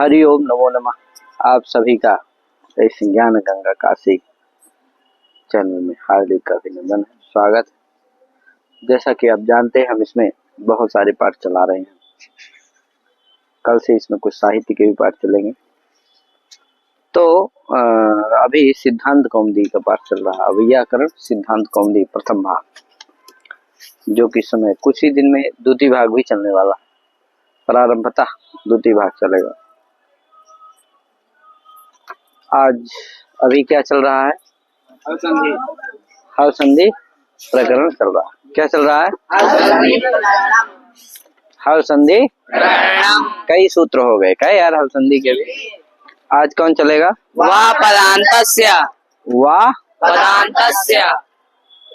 हरिओम नमो नमः। आप सभी का इस ज्ञान गंगा काशी चैनल में हार्दिक अभिनंदन है, स्वागत है। जैसा कि आप जानते हैं हम इसमें बहुत सारे पाठ चला रहे हैं। कल से इसमें कुछ साहित्य के भी पाठ चलेंगे। तो अभी सिद्धांत कौमुदी का पाठ चल रहा है, व्याकरण सिद्धांत कौमुदी प्रथम भाग, जो कि समय कुछ ही दिन में द्वितीय भाग भी चलने वाला है। प्रारंभतः द्वितीय भाग चलेगा। आज अभी क्या चल रहा है? हल संधि प्रकरण चल रहा है। क्या चल रहा है? हल संधि। कई सूत्र हो गए क्या यार हल संधि के भी? आज कौन चलेगा? वा पदान्तस्य। वाह पदान्तस्य।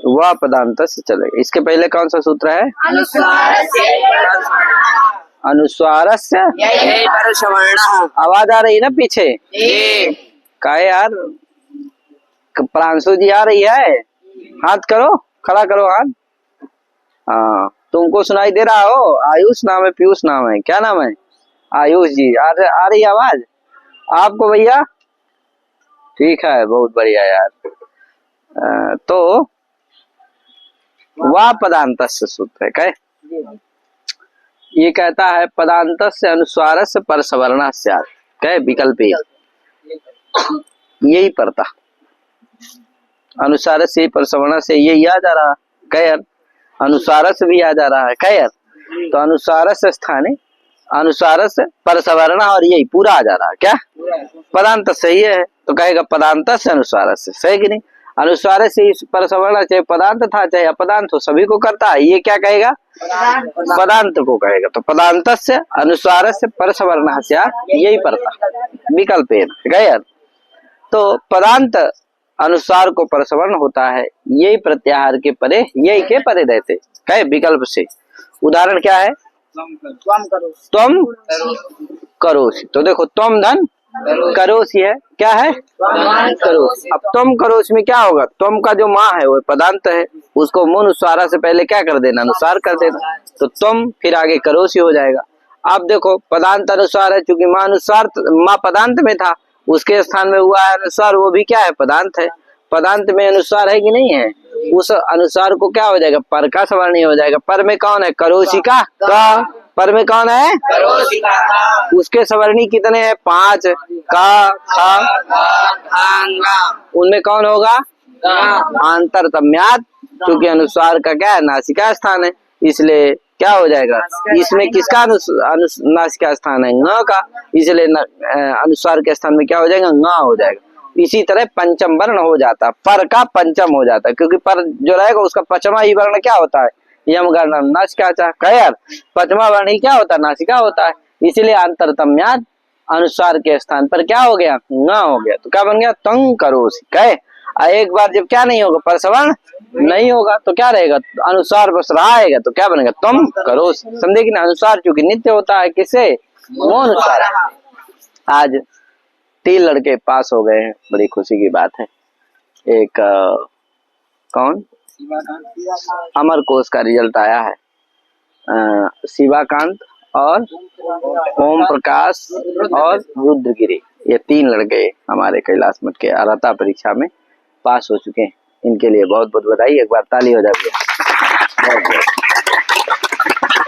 वाह पदान्तस्य चलेगा। इसके पहले कौन सा सूत्र है? अनुस्वारस्य यही परसवर्णः। आवाज आ रही है ना पीछे? का यार प्रांशु जी आ रही है? हाथ करो, खड़ा करो हाथ। हाँ, तुमको सुनाई दे रहा हो? आयुष नाम है, पीयूष नाम है, क्या नाम है? आयुष जी आ रही आवाज आपको भैया? ठीक है, बहुत बढ़िया यार। तो वह पदान्तस्य सूत्र है क्या? ये कहता है पदान्तस्य अनुस्वारस्य परसवर्णस्य क्या विकल्पी, यही पड़ता। अनुसार से परसवर्ण से ये याद आ रहा कैर, अनुसार से भी याद आ रहा है कैर। तो अनुसार से स्थाने अनुसार से परसवर्ण और यही पूरा आ जा रहा है क्या? पदांत सही है तो कहेगा पदांत से अनुसार से, सही कि नहीं? अनुसार से परसवर्ण चाहे पदांत था चाहे अपदांत हो, सभी को करता है। ये क्या कहेगा? पदांत को कहेगा। तो पदांत से अनुसार से परसवर्ण से यही पड़ता विकल्प है। तो पदांत अनुसार को परसवर्ण होता है, यही प्रत्याहार के परे, यही के परे रहते है विकल्प से। उदाहरण क्या है? त्वम करोसि। तो देखो त्वम धन करोसि है, क्या है? करोसि। अब त्वम करोसि में क्या होगा? त्वम का जो माँ है वो पदांत है, उसको मूल अनुस्वारा से पहले क्या कर देना? अनुसार कर देना। तो त्वम फिर आगे करोसि हो जाएगा। अब देखो पदांत अनुसार है, चूंकि माँ अनुसार माँ पदांत में था, उसके स्थान में हुआ है अनुसार, वो भी क्या है? पदांत है। पदांत में अनुसार है कि नहीं है? उस अनुसार को क्या हो जाएगा? पर का सवर्णी हो जाएगा। पर में कौन है? करोसि का पर में कौन है? उसके सवर्णी कितने हैं? 5 का उनमें कौन होगा? आंतरतम्यात्। क्योंकि अनुसार का क्या है? नासिका स्थान है, इसलिए क्या हो जाएगा? इसमें किसका नासिका स्थान है? न का, इसलिए अनुस्वार के स्थान में क्या हो जाएगा? न हो जाएगा। इसी तरह पंचम वर्ण हो जाता, पर का पंचम हो जाता, क्योंकि पर जो रहेगा उसका पचमा ही वर्ण क्या होता है? यम गर्ण नासिका यार, पचमा वर्ण ही क्या होता है? नासिका होता है। इसीलिए अंतरतम्यात् अनुस्वार के स्थान पर क्या हो गया? न हो गया। तो क्या बन गया? तंग करोसि कहे। एक बार जब क्या नहीं होगा? परसवर्ण नहीं होगा तो क्या रहेगा? अनुसार बस रहेगा तो क्या बनेगा? तुम करो। समझे कि ना? अनुसार चूंकि नित्य होता है, किससे? अनुसार। आज 3 लड़के पास हो गए हैं, बड़ी खुशी की बात है। एक कौन? अमर कोश का रिजल्ट आया है। शिवाकांत और ओम प्रकाश और रुद्रगिरी, ये 3 लड़के हमारे कैलाश मठ के अर्हता परीक्षा में पास हो चुके हैं। इनके लिए बहुत बहुत बधाई। एक बार ताली हो जाए।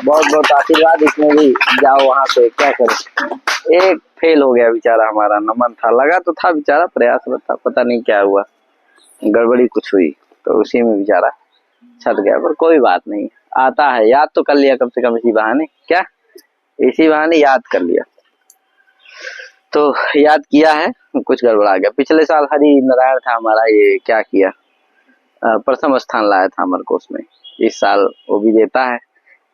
बहुत बहुत आशीर्वाद। इसमें भी जाओ वहां पे, क्या करें। एक फेल हो गया बेचारा, हमारा नमन था, लगा तो था बेचारा, प्रयासरत था, पता नहीं क्या हुआ, गड़बड़ी कुछ हुई तो उसी में बेचारा छट गया। पर कोई बात नहीं, आता है। याद तो कर लिया कम से कम इसी बहाने, क्या इसी बहाने याद कर लिया। तो याद किया है, कुछ गड़बड़ा गया। पिछले साल हरि नारायण था हमारा, ये क्या किया? प्रथम स्थान लाया था अमर कोश में। इस साल वो भी देता है,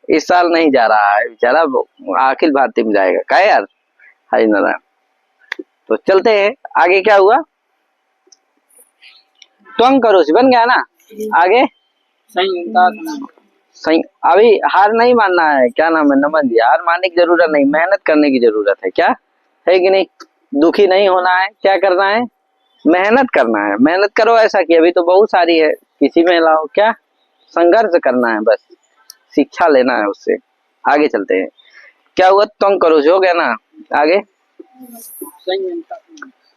इस साल नहीं जा रहा है बेचारा, अखिल भारतीय में जाएगा। क्या यार हरि नारायण। तो चलते हैं आगे। क्या हुआ? त्वं करोसि बन गया ना। आगे सही। अभी हार नहीं मानना है, क्या नाम है? नमन जी, हार मानने की जरूरत नहीं, मेहनत करने की जरूरत है, क्या है कि नहीं? दुखी नहीं होना है, क्या करना है? मेहनत करना है। मेहनत करो, ऐसा कि अभी तो बहुत सारी है, किसी में लाओ, क्या संघर्ष करना है, बस शिक्षा लेना है उससे। आगे चलते हैं। क्या हुआ? त्वं करोसि हो गया ना। आगे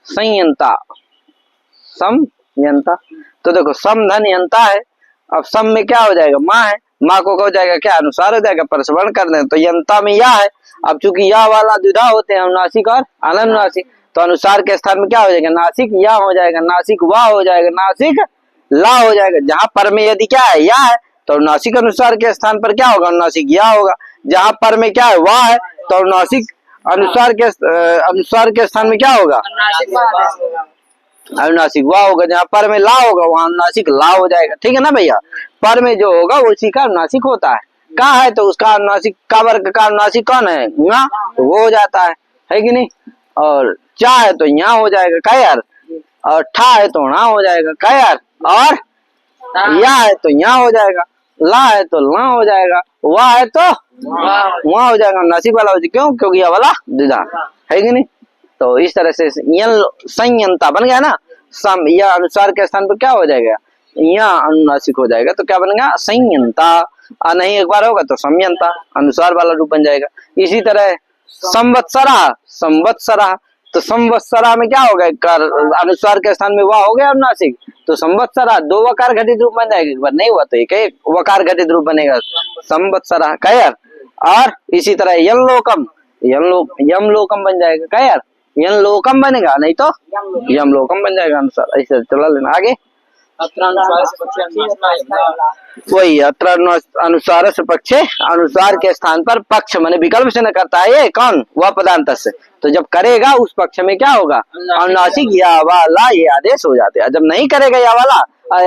संयंता, समयंता। तो देखो सम धन यंता है, अब सम में क्या हो जाएगा, माँ है, माँ को हो जाएगा क्या, अनुसार हो जाएगा, परसवर्ण कर दें तो यंता में या है। अब चूंकि या वाला द्विधा होते हैं, अनुनासिक और अननुनासिक, तो अनुसार के स्थान में क्या हो जाएगा, नासिक या हो जाएगा, नासिक वा हो जाएगा, नासिक ला हो जाएगा। जहां पर में यदि क्या है, या है, तो नासिक अनुसार के स्थान पर क्या होगा, नासिक या होगा। जहां पर में क्या है, वाह है, तो नासिक अनुसार के स्थान में क्या होगा, अनुनासिक वाह होगा। जहां पर में ला होगा वहां अनुनासिक ला हो जाएगा। ठीक है ना भैया, पर में जो होगा उसी का अनुनासिक होता है। कहा है तो उसका अनुनासिक, का वर्ग का अनुनासिक कौन है, ङा, तो वो हो जाता है कि नहीं। और चा है तो यहाँ हो जाएगा, क्या यार, और ठा है तो णा हो जाएगा, क्या यार, और या है तो यहाँ हो जाएगा, ला है तो ला हो जाएगा, वाह है तो वहां हो जाएगा, नासिक वाला हो जाएगा। क्यों, क्योंकि यह वाला द्विधा है कि नहीं। तो इस तरह से संयंता बन गया ना, सम या अनुसार के स्थान पर क्या हो जाएगा, यहाँ अनुनासिक हो जाएगा, तो क्या बनेगा, संयंता। नहीं एक बार होगा तो समयंता, अनुसार वाला रूप बन जाएगा। इसी तरह संवत्सरा, संवत्सरा, तो संवत्सरा में क्या होगा, अनुसार के स्थान में वह हो गया अनुनासिक, तो संवत्सरा दो वकार घटित रूप बन जाएगा। एक बार नहीं हुआ तो एक वकार घटित रूप बनेगा, संवत्सरा, क्या यार। और इसी तरह यमलोकम, यमलोकम बन जाएगा, क्या यार, यमलोकम बनेगा, नहीं तो यमलोकम बन जाएगा अनुसार। ऐसे चला लेना आगे। वही अत्र अनुसार से पक्षे, अनुसार के स्थान पर पक्ष माने विकल्प से न करता है ये कौन, वह पदांत से। तो जब करेगा उस पक्ष में क्या होगा, अनुनासिक या वाला ये आदेश हो जाते हैं। जब नहीं करेगा या वाला,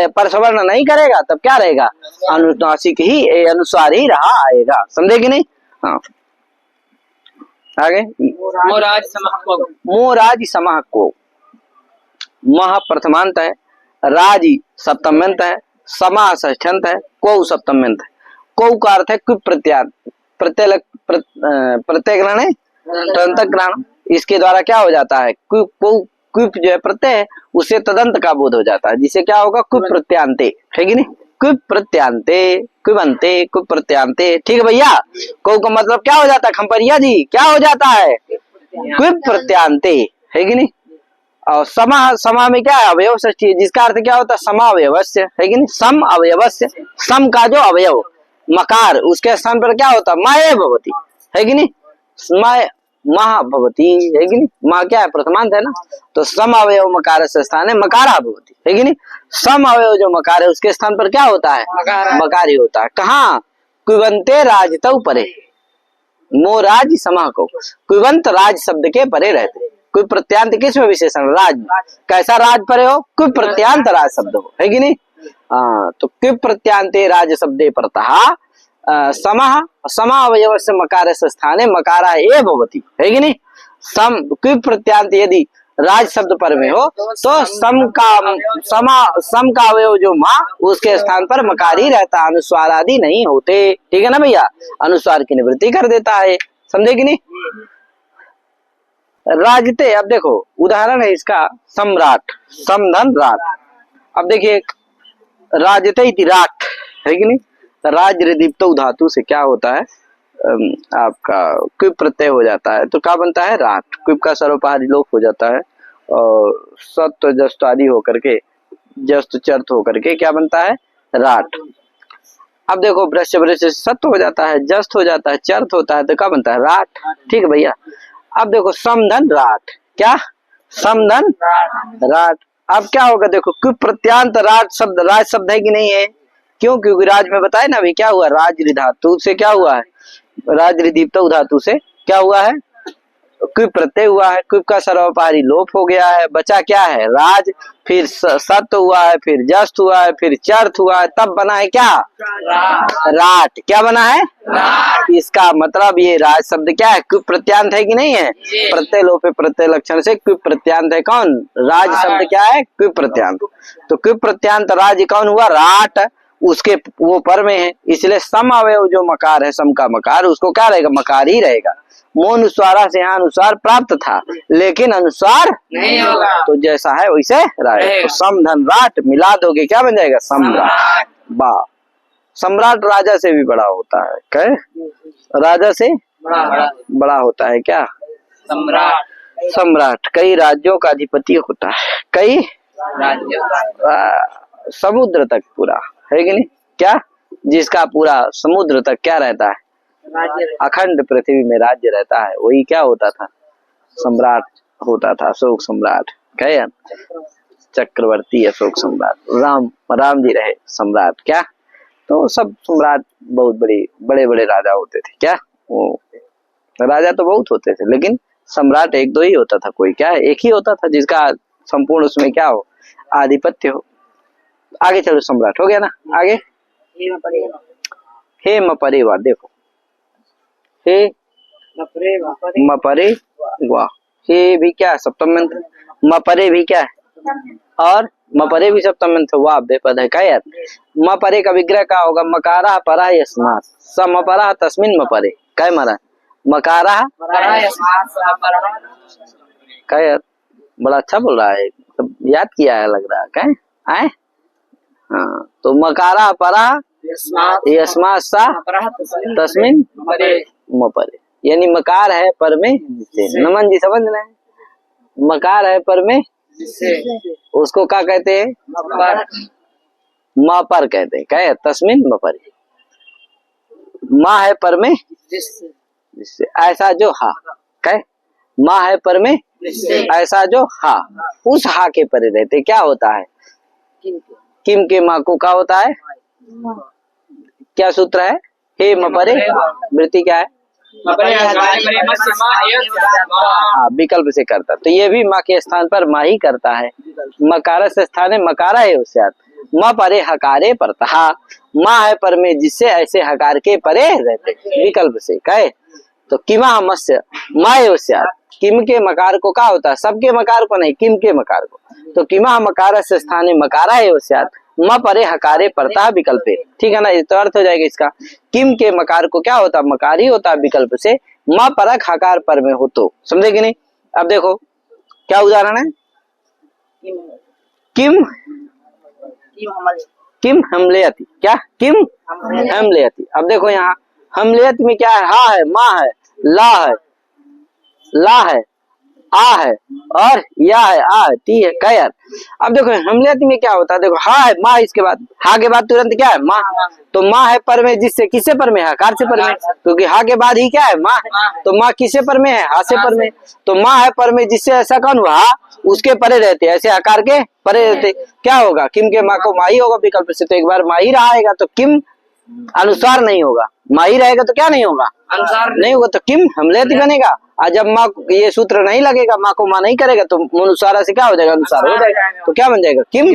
परसवर्ण नहीं करेगा, तब क्या रहेगा, अनुनासिक ही, अनुसार ही रहा आएगा। समझे कि नहीं। हाँ आगे, मोराज समाह को, मह प्रथमांत है, राजी सप्तम्यंत है, समा षष्ठ्यंत है, कौ सप्तम्यंत है। कौ का अर्थ है क्विप प्रत्यान, प्रत्यय है तदंत। इसके द्वारा क्या हो जाता है, क्विप जो है प्रत्यय है, उससे तदंत का बोध हो जाता है, जिसे क्या होगा, क्विप प्रत्यांते, है कि नहीं, क्विप प्रत्यांते, क्विबंते, क्विप प्रत्यांते। ठीक है भैया, कौ का मतलब क्या हो जाता है, खंपरिया जी क्या हो जाता है, क्विप प्रत्यांते, है कि नहीं। और समा में क्या है, अवयव षष्ठी है, जिसका अर्थ क्या होता है, समावयवस्य, है कि नहीं, सम अवयवस्य। सम का जो अवयव मकार, उसके स्थान पर क्या होता है, माए भवती, है कि नहीं, माए महा भवती, है कि नहीं। माँ क्या है, प्रथमांत है ना, तो सम अवयव मकार से स्थान है मकारा भवती, है कि नहीं। सम अवयव जो मकार है उसके स्थान पर क्या होता है, मकार ही होता है। कहाँ, कुवंते राजतौ परे, मोराज समाह को, कुवंत राज शब्द के परे रहते। कोई प्रत्यांत किस में विशेषण, राज में। कैसा राज परे हो, कोई प्रत्यांत राज शब्द हो, है कि नहीं। तो कोई प्रत्यांते राज शब्दे परतः समाह, समा अवयव से मकार से स्थाने मकारा ए भवति, है कि नहीं। सम कोई प्रत्यांत यदि राज शब्द पर में हो तो सम का अवयव जो माँ, उसके स्थान पर मकार ही रहता, अनुस्वार आदि नहीं होते। ठीक है ना भैया, अनुस्वार की निवृत्ति कर देता है, समझे कि नहीं। राजते, अब देखो उदाहरण है इसका, सम्राट, समधन राट। अब देखिए राजते इति राट, है कि नहीं। राज दीप्त धातु से क्या होता है, आपका क्विप प्रत्यय हो जाता है, तो क्या बनता है, राट। क्विप का सर्वपहारी लोप हो जाता है, और सत्व जस्त आदि होकर के, जस्त चर्थ होकर के क्या बनता है, राट। अब देखो भ्रष्ट सत्व हो जाता है, जस्त हो जाता है, चर्थ होता है, तो क्या बनता है, राट। ठीक है भैया। अब देखो समधन राट, क्या, समधन राट। अब क्या होगा, देखो क्यों प्रत्यांत राज शब्द है कि नहीं है, क्यों, क्योंकि राज में बताए ना अभी क्या हुआ, राज धातु से क्या हुआ है, राज दीप्त धातु से क्या हुआ है, क्विप प्रत्यय हुआ है, क्विप का सर्वपहारी लोप हो गया है, बचा क्या है, राज, फिर सत्व हुआ है, फिर जस्त हुआ है, फिर चर्थ हुआ है, तब बना है क्या, राट। क्या बना है, राट। इसका मतलब ये राज शब्द क्या है, क्विप प्रत्यांत है कि नहीं है, प्रत्यय लोप प्रत्यय लक्षण से क्विप प्रत्यांत है कौन, राज शब्द क्या है, क्विप प्रत्यांत। तो क्विप प्रत्यांत राज कौन हुआ, राट, उसके वो पर में है, इसलिए सम अवयव जो मकार है, सम का मकार, उसको क्या रहेगा, मकार ही रहेगा। मोनुस्वारा से यहाँ अनुसार प्राप्त था, लेकिन अनुसार नहीं होगा, तो जैसा है वैसे रहेगा। तो समधन राट मिला दोगे क्या बन जाएगा, सम्राट। बा, सम्राट राजा से भी बड़ा होता है, क्या, राजा से बड़ा होता है क्या, सम्राट। सम्राट कई राज्यों का अधिपति होता है, कई राज्यों का समुद्र तक पूरा, है कि नहीं, क्या, जिसका पूरा समुद्र तक क्या रहता है, राज्य अखंड पृथ्वी में राज्य रहता है, वही क्या होता था, सम्राट होता था, अशोक सम्राट, क्या, चक्रवर्ती अशोक सम्राट। राम जी रहे सम्राट, क्या, तो सब सम्राट बहुत बड़े बड़े राजा होते थे, क्या, वो राजा तो बहुत होते थे लेकिन सम्राट एक दो ही होता था, कोई क्या, एक ही होता था जिसका संपूर्ण उसमें क्या हो, आधिपत्य हो। आगे चलो, सम्राट हो गया ना, आगे हे मपरे वाह, देखो हे मपरे वाह, हे भी क्या है, सप्तम मंत्र, मपरे भी क्या है, और मपरे भी सप्तम मंत्र, वाह बेपद है, क्या यार, मपरे का विग्रह क्या होगा, मकारा परा यस्मात् स मपरा तस्मिन मपरे, क्या मारा, मकारा, क्या यार, बड़ा अच्छा बोल रहा है, सब याद किया है लग रहा है, क्या आए, हाँ, तो मकारा परा यस्मात् सा तस्मिन मपरे, यानी मकार है पर में जिससे, नमन जी समझ रहे हैं, मकार है पर में उसको क्या कहते हैं, मापर कहते हैं, क्या है, तस्मिन मपरे, माँ है पर में जिससे, ऐसा जो हा, क्या, माँ है पर में ऐसा जो हा, उस हा के परे रहते क्या होता है, किम के माँ को क्या होता है, क्या सूत्र है, हे मपरे, वृत्ति क्या है, हाँ विकल्प से करता, तो ये भी माँ के स्थान पर माँ ही करता है, मकार से स्थान है मकारा है उससे, माँ परे हकारे परता, माँ है पर में जिससे ऐसे हकार के परे रहते, विकल्प से कहे तो किमा मत्स्य माए उसयात, किम के मकार को क्या होता है, सबके मकार को नहीं, किम के मकार को, तो किमा मकार से स्थाने मकारा है उसयात, म परे हकारे परता विकल्प, ठीक है ना, तो अर्थ हो जाएगा इसका, किम के मकार को क्या होता, मकार ही होता विकल्प से, म परक हकार पर में हो तो, समझे कि नहीं। अब देखो क्या उदाहरण है, किम किम हमलेयती, क्या, किम हमलेयती, अब देखो यहाँ हमलेयत में क्या है, हा है, माँ है, ला है, आ है, और या है, आ है, ती है, क्या यार, अब देखो हमलेयत में क्या होता है, देखो हा है, माँ, इसके बाद हा के बाद तुरंत क्या है, माँ, तो माँ है पर में जिससे, किससे पर में है, हकार से पर में, क्योंकि हा के बाद ही क्या है, माँ, तो माँ किससे पर में है, हा से पर में, तो माँ है पर में जिससे, ऐसा कौन हुआ, उसके परे रहते, ऐसे हकार के परे रहते, क्या होगा, किम के माँ को माँ ही होगा विकल्प से, तो एक बार माँ ही रहेगा तो किम अनुसार नहीं होगा, माँ ही रहेगा तो क्या नहीं होगा, अनुसार नहीं होगा, तो किम हमलेयती बनेगा, और जब माँ ये सूत्र नहीं लगेगा, माँ को माँ नहीं करेगा, तो अनुसारा से क्या हो जाएगा, अनुसार हो जाएगा, तो क्या बन जाएगा, किम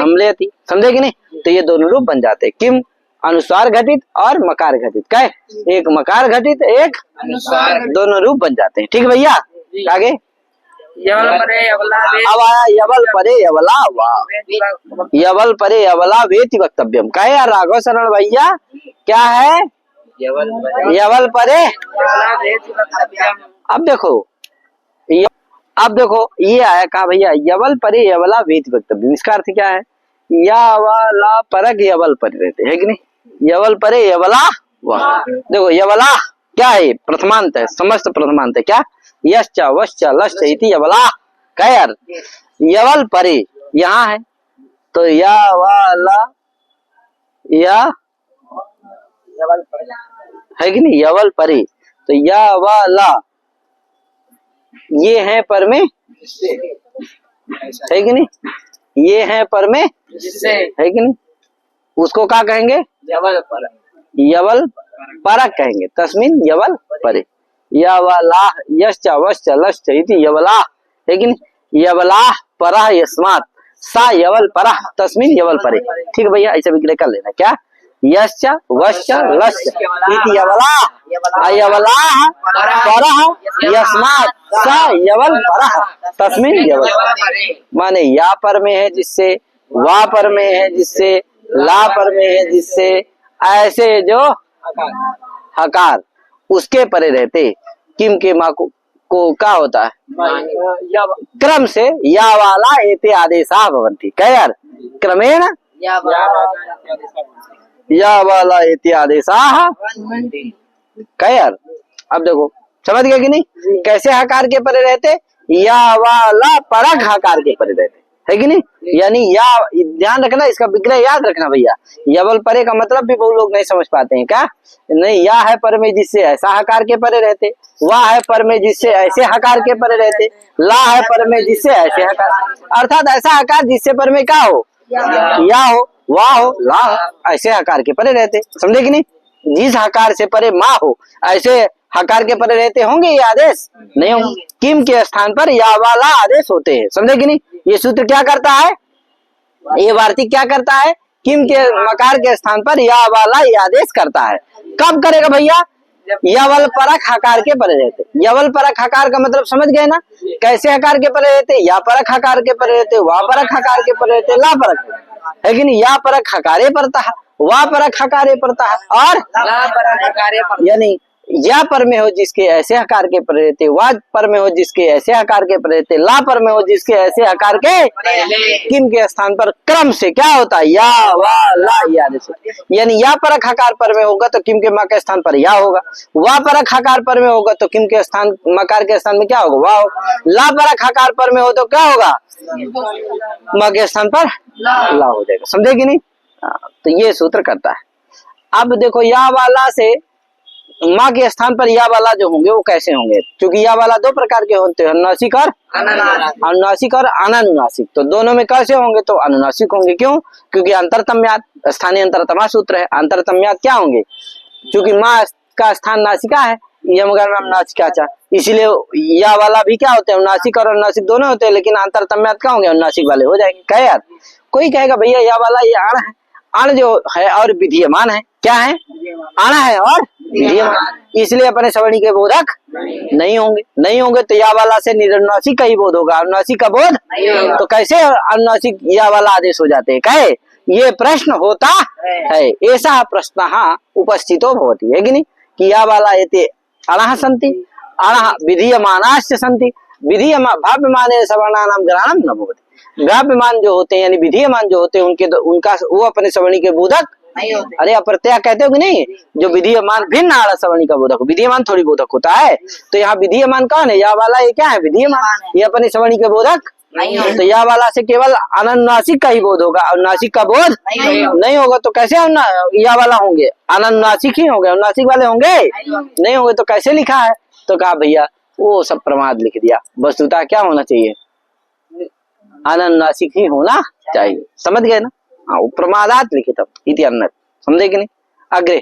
हमलेयती, समझे कि नहीं, तो ये दोनों रूप बन जाते हैं, किम अनुसार घटित और मकार घटित, क्या है, एक मकार घटित एक अनुसार, दोनों रूप बन जाते हैं, ठीक है भैया। आगे अब आया यवल परे यवला, वाह, यवल परे यवला वेति वक्तव्यम, क्या है यार राघव शरण भैया, क्या है, यवल परे, अब देखो ये आया, कहा भैया यवल परे यवला वेति वक्तव्यम, इसका अर्थ क्या है, यावला परक यवल परे रहते, है कि नहीं, यवल परे यवला, वाह, देखो यवला क्या है, प्रथमांत है, समस्त प्रथमांत है, क्या, यश्च वश्च लश्च इति यवला, क्या यार, यवल परे यहाँ है, तो यावला या है कि नहीं, यवल परे, तो यावला ये है पर में, है कि नहीं, ये है पर में, है कि नहीं, उसको क्या कहेंगे, यवल परक कहेंगे, तस्मिन यवल परे, यवला यश्च वश्च लश्च इति यवला, लेकिन यवला परः यस्मात् सा यवल परः तस्मिन यवल परे, ठीक है भैया, ऐसा विग्रह कर लेना, क्या, यश्च वश्च लश्च इति यवला, यवला परः यस्मात् सा यवल परः तस्मिन यवल, माने या पर में है जिससे, वा पर में है जिससे, ला पर में है जिससे, ऐसे जो हकार उसके परे रहते, किम के माँ को क्या होता है, क्रम से या वाला एते आदेशा भवन्ति, क्या यार, क्रमेण या वाला एते आदेशा, क्या यार, अब देखो समझ गए कि नहीं, कैसे हकार के परे रहते, या वाला परक हकार के परे रहते, है कि नहीं? यानी या, ध्यान रखना, इसका विग्रह याद रखना भैया। यवल परे का मतलब भी बहुत लोग नहीं समझ पाते हैं। क्या नहीं, या है पर में जिससे ऐसा हकार के परे रहते, वाह है पर में जिससे ऐसे हकार के परे रहते, ला है पर में जिससे ऐसे हकार, अर्थात ऐसा हकार जिससे पर में क्या हो, या हो, वाह हो, ला हो, ऐसे हकार के परे रहते। समझे कि नहीं? जिस हकार से परे माँ हो ऐसे हकार के परे रहते होंगे ये आदेश नहीं होंगे। किम के स्थान पर या वाला आदेश होते हैं। समझे कि नहीं? ये सूत्र क्या करता है, ये वार्तिक क्या करता है, किम के मकार के स्थान पर या वाला ये आदेश करता है। कब करेगा भैया? यवल परक हकार के परे रहते। यवल परक हकार का मतलब समझ गए ना? कैसे हकार के परे रहते? या परक हकार के परे रहते, वा परक हकार के परे रहते, ला परक, है कि नहीं? या परक हकारे पड़ता है, वा परक हकारे पड़ता है, और ला परक हकारे पड़ता, यानी या पर में हो जिसके ऐसे हकार के परे रहते, वा पर में हो जिसके ऐसे हकार के परे रहते, ला पर में हो जिसके ऐसे हकार के, किम के स्थान पर क्रम से क्या होता है, या वा ला या आदेश। यानी या परक हकार पर में होगा तो किम के मा के स्थान पर या होगा, वा परक हकार पर में होगा तो किम के स्थान मकार के स्थान में क्या होगा, वाह होगा, ला परक हकार पर में हो तो क्या होगा, मा के स्थान पर ला हो जाएगा। समझे कि नहीं? तो ये सूत्र करता है। अब देखो या वाला से माँ के स्थान पर या वाला जो होंगे वो कैसे होंगे, क्योंकि या वाला दो प्रकार के होते हैं, अनुनासिक और अनुनासिक और अनानुनासिक। तो दोनों में कैसे होंगे, तो अनुनासिक होंगे। क्यों? क्योंकि अंतरतम्यात, स्थानीय अंतरतमा सूत्र है, अंतरतम्यात क्या होंगे, क्योंकि माँ का स्थान नासिका है, यमगर्भ नासिका, इसीलिए या वाला भी क्या होते हैं, अनुनासिक और अनुनासिक दोनों होते हैं, लेकिन अंतरतम्यात क्या होंगे, अनुनासिक वाले हो जाएंगे। कहे यार, कोई कहेगा भैया या वाला ये आण है, अण जो है और विधीयमान है, क्या है, अण है और विधीयमान, इसलिए अपने सवर्णी के बोधक नहीं होंगे। नहीं होंगे तो या वाला से निरनुनासिक का ही बोध होगा, अनुनासिक का बोध, तो कैसे अनुनासिक या वाला आदेश हो जाते हैं। कहे ये प्रश्न होता है, ऐसा प्रश्न उपस्थितो भवति, है कि नहीं? कि या वाला एते अणः सन्ति, अणः विधीयमानाश्च सन्ति, विधीयमान भाव्यमाने सवर्णानां ग्रहणं न भवति। भाव्यमान जो होते हैं यानी विधीयमान जो होते हैं उनके उनका वो अपने सवर्णी के बोधक नहीं होते। अरे अप्रत्यय कहते हो कि नहीं, जो विधीयमान भिन्न आड़ा सवर्णी का बोधक, विधीयमान थोड़ी बोधक होता है। तो यहाँ विधीयमान कौन है, या वाला ये क्या है, विधीयमान, ये अपने सवर्णी के बोधक नहीं होते। तो या वाला से केवल अनुनासिक का ही बोध होगा, अनुनासिक का बोध नहीं होगा। तो कैसे या वाला होंगे, अनुनासिक ही होंगे, अनुनासिक वाले होंगे नहीं होंगे। तो कैसे लिखा है, तो कहा भैया वो सब प्रमाद लिख दिया, वस्तुतः क्या होना चाहिए, अनुनासिक ही होना चाहिए। समझ गए ना? हाँ, प्रमादात लिखित इति अन्नत, समझे कि नहीं? अग्रे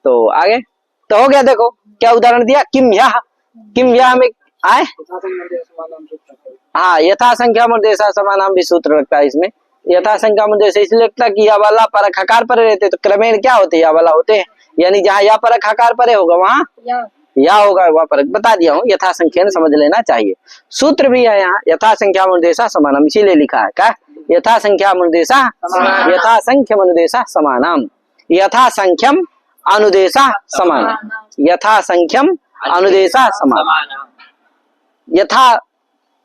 तो आगे तो हो गया। देखो क्या उदाहरण दिया, किम यह, किम यह में आए, हाँ यथा संख्या निर्देशा समानाम भी सूत्र लगता है इसमें। यथा संख्या निर्देश इसलिए लगता है कि या वाला परक हकार पर रहते, तो क्रमेण क्या होते हैं, या वाला होते हैं। यानी जहाँ या परक हकार पर होगा वहाँ या होगा, वहाँ परक बता दिया हूँ, यथा संख्या समझ लेना चाहिए। सूत्र भी है यहाँ, यथा संख्या निर्देशा समानम, इसीलिए लिखा है क्या, यथा संख्या अनुदेशा, यथा संख्यम अनुदेशा समानाम, यथा संख्यम अनुदेशा समान, यथा संख्यम अनुदेशा समान। यथा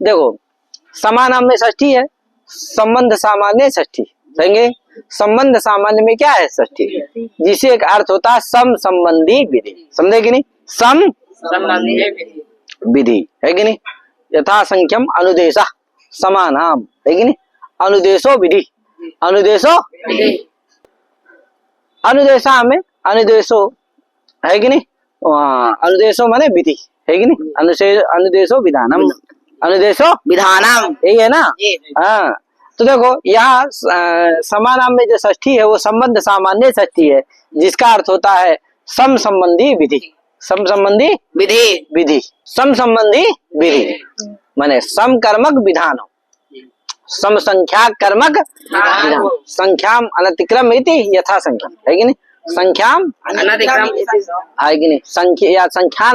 देखो समानाम में षष्ठी है, संबंध सामान्य षष्ठी, समझेंगे? संबंध सामान्य में क्या है, षष्ठी, जिसे एक अर्थ होता है सम संबंधी विधि। समझे कि नहीं? सम संबंधी विधि, है कि नहीं? यथा संख्यम अनुदेशा समानाम, है कि नहीं? अनुदेशो विधि, अनुदेशो अनुदेशा में अनुदेशो, है कि नहीं? अनुदेशो माने विधि, है कि नहीं? अनुदेशो विधानम, अनुदेशो विधानम, यही है ना? हाँ, तो देखो यहाँ समानाम में जो षष्ठी है वो संबंध सामान्य षष्ठी है, जिसका अर्थ होता है सम संबंधी विधि, सम संबंधी विधि, विधि, सम संबंधी विधि माने सम कर्मक विधान हो, सम संख्या कर्मक विधान, संख्याम अनतिक्रम इति यथा संख्या, है कि नहीं? संख्याम अनतिक्रम है कि नहीं? संख्या या संख्या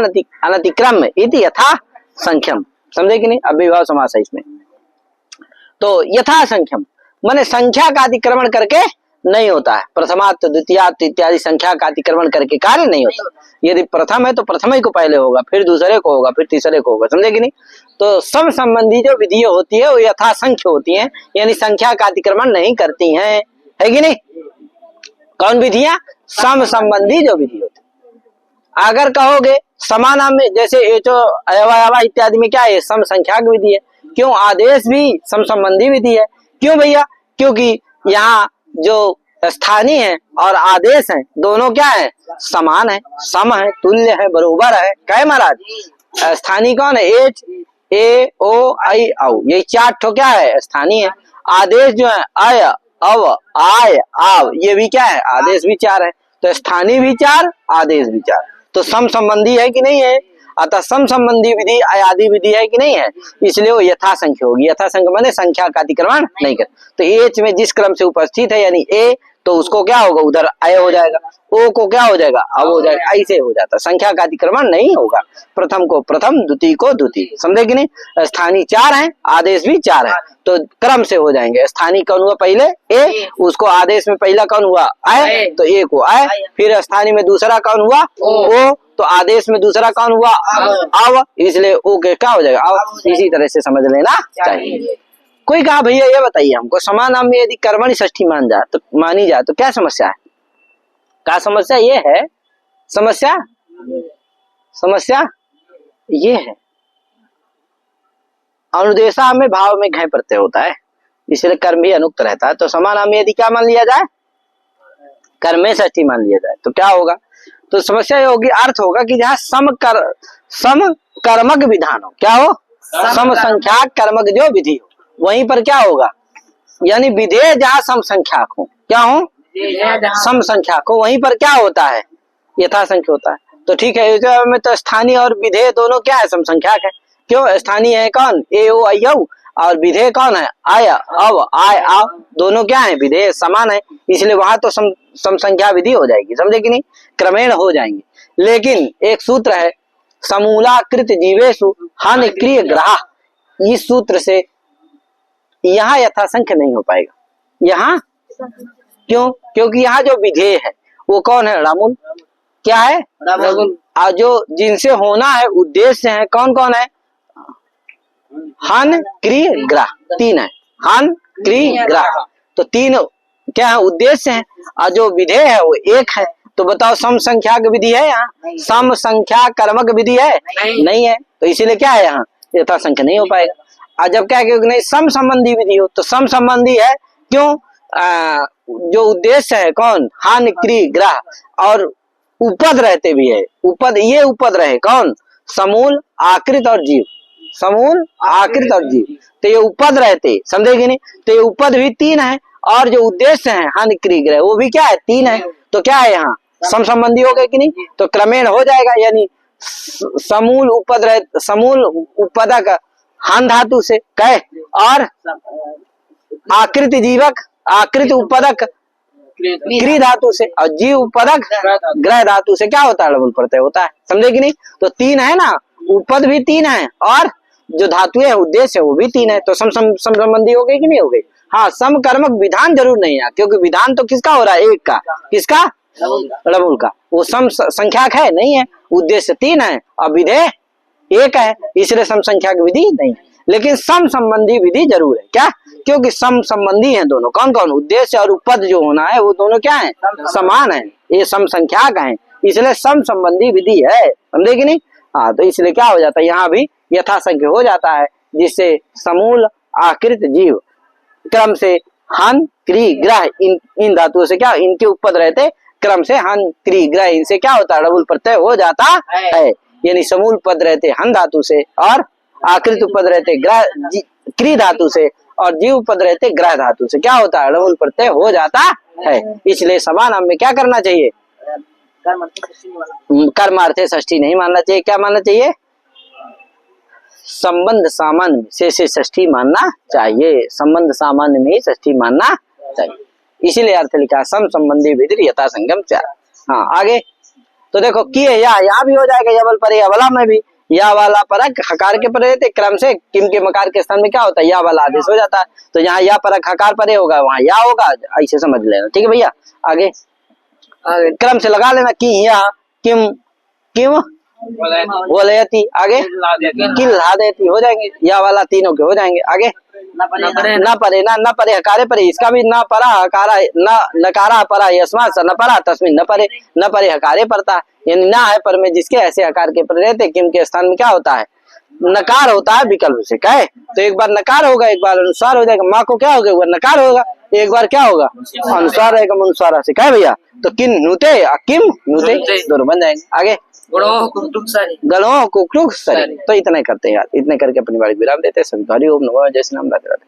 अनतिक्रम इति यथा संख्यम, समझे कि नहीं? अव्ययभाव समास है इसमें। तो यथा संख्यम माने संख्या का अतिक्रमण करके नहीं होता है, प्रथमात द्वितीयात इत्यादि संख्या का अतिक्रमण करके कार्य नहीं होता। यदि प्रथम है तो प्रथम ही को पहले होगा, फिर दूसरे को होगा, फिर तीसरे को होगा, समझे कि नहीं? तो सम संबंधी जो विधि होती है वो यथा संख्य होती है, यानी संख्या का अतिक्रमण नहीं करती हैं, है कि नहीं? कौन विधियां? सम संबंधी जो विधि होती। अगर कहोगे समानाम में जैसे ये जो अयवा इत्यादि में क्या है, सम संख्याक विधि है। क्यों? आदेश भी सम संबंधी विधि है। क्यों भैया? क्योंकि यहाँ जो स्थानीय है और आदेश है दोनों क्या है, समान है, सम है, तुल्य है, बरोबर है। कहे महाराज स्थानीय कौन है, एच ए ओ आई औ, ये चार ठो क्या है, स्थानीय है। आदेश जो है अय अव आय आव, ये भी क्या है, आदेश भी चार है। तो स्थानीय भी चार, आदेश भी चार, तो सम संबंधी है कि नहीं है। अतः सम संबंधी विधि अयादि विधि है कि नहीं है, इसलिए वो यथासंख्य होगी। यथासंख्य माने संख्या का अतिक्रमण नहीं कर। तो एच में जिस क्रम से उपस्थित है यानी ए, तो उसको क्या होगा, उधर अय हो जाएगा, ओ को क्या हो जाएगा, अब हो जाएगा, ऐसे हो जाता, संख्या का अतिक्रमण नहीं होगा। प्रथम को प्रथम, द्वितीय को द्वितीय, समझे कि नहीं। स्थानीय चार है, आदेश भी चार है, तो क्रम से हो जाएंगे। स्थानीय कौन हुआ पहले, ए, उसको आदेश में पहला कौन हुआ, अय, तो ए को अय। फिर स्थानीय में दूसरा कौन हुआ, ओ, तो आदेश में दूसरा कौन हुआ, अव, इसलिए ओ के क्या हो जाएगा, अव। इसी तरह से समझ लेना चाहिए। कोई कहा भैया ये बताइए हमको, समानाम में यदि कर्मणि षष्ठी मानी जाए तो क्या समस्या है। क्या समस्या ये है, समस्या ये है, अनुदेशा में भाव में घय प्रत्यय होता है, इसलिए कर्म भी अनुक्त रहता है। तो समानाम में यदि क्या मान लिया जाए, कर्म में षष्ठी मान लिया जाए तो क्या होगा, तो समस्या ये होगी, अर्थ होगा कि जहाँ सम कर्मक विधान हो, क्या हो, सम संख्याक कर्मक जो विधि हो, वहीं पर क्या होगा, यानी विधेय जहाँ सम संख्याक हो, क्या हो, सम संख्याक हो, वहीं पर क्या होता है, यथासंख्य होता है। तो ठीक है, में तो स्थानीय और विधेय दोनों क्या है, सम संख्याक है। क्यों? स्थानीय है कौन, ए ओ आई औ, और विधेय कौन है, आय अव आय आव, दोनों क्या है, विधेय समान है, इसलिए वहां तो सम संख्या विधि हो जाएगी, समझे कि नहीं, क्रमेण हो जाएंगे। लेकिन एक सूत्र है, समूलाकृत जीवेषु हानि क्रिय ग्राह, इस सूत्र से यहाँ यथासंख्य नहीं हो पाएगा। यहाँ क्यों? क्योंकि यहाँ जो विधेय है वो कौन है, णमूल, क्या है, और जो जिनसे होना है उद्देश्य है कौन कौन है, हन क्रिय ग्राह, तीन है, हन क्रिय ग्राह, तो तीन क्या है, उद्देश्य है, और जो विधेय है वो एक है। तो बताओ सम संख्या की विधि है यहाँ, सम संख्या कर्मक विधि है, नहीं है, तो इसीलिए क्या है, यहाँ यथासंख्य नहीं हो पाएगा। और जब क्या, क्योंकि नहीं सम संबंधी विधि हो, तो सम संबंधी है, क्यों, जो उद्देश्य है कौन, हानि क्रिय ग्राह, और उपद रहते भी है, उपद, ये उपद रहे कौन, समूल आकृत और जीव, समूल आकृत और जीव, तो ये उपद रहते, समझे कि नहीं। तो ये उपद भी तीन है, और जो उद्देश्य है हानि क्रिय ग्रह वो भी क्या है, तीन है, तो क्या है, यहाँ सम संबंधी हो गए कि नहीं, तो क्रमेण हो जाएगा, यानी समूल उपद रहे, समूल उपदक हन धातु से कह, और आकृत जीवक आकृत उपदक क्री धातु से, और जीव उपदक ग्रह धातु से क्या होता है, णमूल प्रत्यय होता है, समझे कि नहीं। तो तीन है ना, उपद भी तीन है, और जो धातु है उद्देश्य है वो भी तीन है, तो सम संबंधी हो गई कि नहीं हो गई। हाँ, सम कर्मक विधान जरूर नहीं है, क्योंकि विधान तो किसका हो रहा है, एक का, किसका, णमूल का, वो सम संख्याक है नहीं है, उद्देश्य तीन है और विधेय एक है, इसलिए सम संख्याक विधि नहीं है। लेकिन सम संबंधी विधि जरूर है, क्या, क्योंकि सम संबंधी है दोनों, कौन कौन, उद्देश्य और उपद जो होना है वो दोनों क्या है, समान है, ये सम संख्याक है, इसलिए सम संबंधी विधि है, समझे कि नहीं। हाँ, तो इसलिए क्या हो जाता है, यहाँ भी यथासंख्य हो जाता है, जिससे समूल आकृत जीव क्रम से हन क्री ग्रह, इन धातुओं से क्या, इनके उपद रहते क्रम से हन क्री ग्रह, इनसे क्या होता है, णमूल प्रत्यय हो जाता है, यानी समूल पद रहते हन धातु से, और आकृत उपद रहते ग्रह क्री धातु से, और जीव पद रहते ग्रह धातु से, क्या होता है, णमूल प्रत्यय हो जाता है। इसलिए समानाम में क्या करना चाहिए, कर्मार्थे षष्ठी नहीं मानना चाहिए, क्या मानना चाहिए, संबंध सामान्य से षष्ठी मानना चाहिए, संबंध सामान्य में ही षष्ठी मानना चाहिए, इसीलिए अर्थ लिखा सम संबंधी विधि यथा संगम चार। हाँ, आगे तो देखो किए यहाँ भी हो जाएगा, यवल परे अवला में भी या वाला परक हकार के परे रहते क्रम से, किम के मकार के स्थान में क्या होता है, या वाला आदेश हो जाता है, तो यहाँ या परक हकार परे होगा, वहाँ या होगा, ऐसे समझ लेना, ठीक है भैया। आगे क्रम से लगा लेना, कि या किम किम वलयति, आगे किल ला देती, हो जाएंगे, या वाला तीनों के हो जाएंगे। आगे न परे हकारे परे, इसका भी न परा हकारा, न नकारा परा, यस्मात् स न परा तस्मिन् न परे हकारे पड़ता, यानी ना है पर में जिसके ऐसे आकार के पर रहते किम के स्थान में क्या होता है, नकार होता है विकल्प से। क्या है, तो एक बार नकार होगा, एक बार अनुस्वार हो जाएगा। माँ को क्या होगा, एक बार नकार होगा, एक बार क्या होगा, अनुस्वार रहेगा अनुस्वार से। क्या है भैया, तो किन नुते किम नुते नुते। दोनों बन जाएंगे। आगे गुणों कुटुंब सारी गणों कुक्लुक सरी। तो इतना ही करते हैं यार, इतने करके अपनी बारी विराम देते हैं। सभी हरि ओम नमः जय श्री राम, राधे राधे।